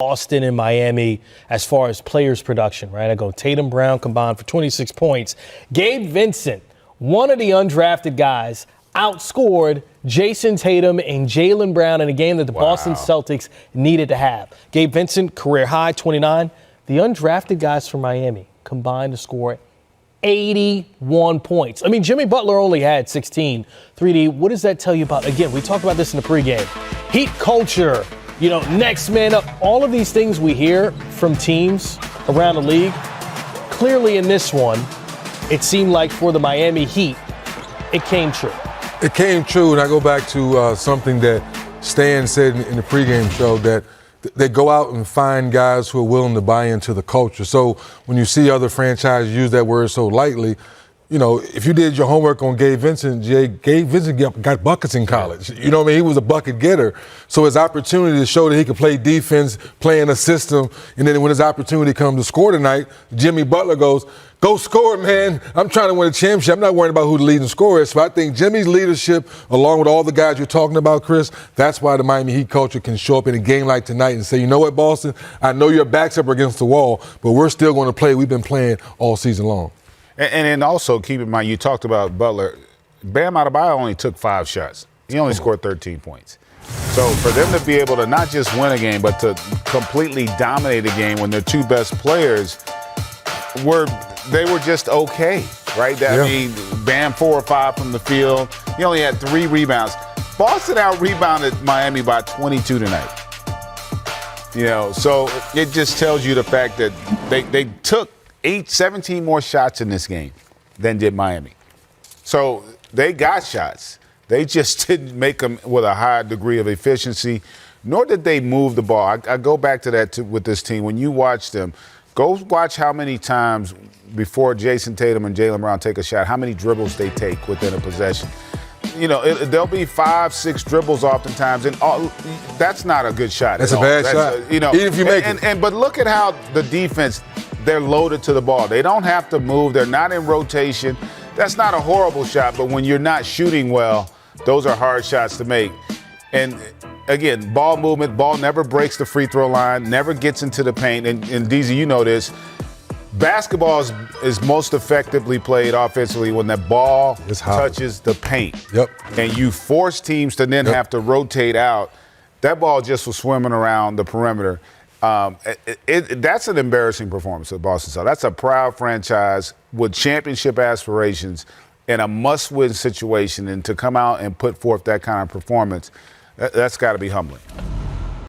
Boston and Miami as far as players' production, right? I go Tatum, Brown combined for 26 points. Gabe Vincent, one of the undrafted guys, outscored Jason Tatum and Jaylen Brown in a game that the Boston Celtics needed to have. Gabe Vincent, career high, 29. The undrafted guys from Miami combined to score 81 points. I mean, Jimmy Butler only had 16. 3D, what does that tell you about? Again, we talked about this in the pregame. Heat culture, next man up. All of these things we hear from teams around the league. Clearly in this one, it seemed like for the Miami Heat, it came true. It came true, and I go back to something that Stan said in the pregame show, that they go out and find guys who are willing to buy into the culture. So when you see other franchises use that word so lightly, if you did your homework on Gabe Vincent, Gabe Vincent got buckets in college. You know what I mean? He was a bucket getter. So his opportunity to show that he could play defense, play in a system, and then when his opportunity comes to score tonight, Jimmy Butler goes, "Go score, man. I'm trying to win a championship. I'm not worried about who the leading scorer is." So I think Jimmy's leadership, along with all the guys you're talking about, Chris, that's why the Miami Heat culture can show up in a game like tonight and say, "You know what, Boston? I know your back's up against the wall, but we're still going to play. We've been playing all season long." And then also keep in mind, you talked about Butler. Bam Adebayo only took 5 shots. He only scored 13 points. So for them to be able to not just win a game, but to completely dominate a game when their two best players were just okay, right? I mean, Bam 4 or 5 from the field. He only had 3 rebounds. Boston out-rebounded Miami by 22 tonight. So it just tells you the fact that they took 17 more shots in this game than did Miami. So they got shots. They just didn't make them with a high degree of efficiency, nor did they move the ball. I go back to that with this team. When you watch them, go watch how many times before Jason Tatum and Jaylen Brown take a shot, how many dribbles they take within a possession. There'll be 5, 6 dribbles oftentimes, and that's not a good shot. That's a bad shot. Even if you make it. But look at how the defense, they're loaded to the ball. They don't have to move. They're not in rotation. That's not a horrible shot, but when you're not shooting well, those are hard shots to make. And again, ball movement, ball never breaks the free throw line, never gets into the paint. And DZ, you know this. Basketball is most effectively played offensively when that ball touches the paint. And you force teams to then have to rotate out. That ball just was swimming around the perimeter. That's an embarrassing performance of Boston Celtics. That's a proud franchise with championship aspirations in a must-win situation, and to come out and put forth that kind of performance, that's got to be humbling.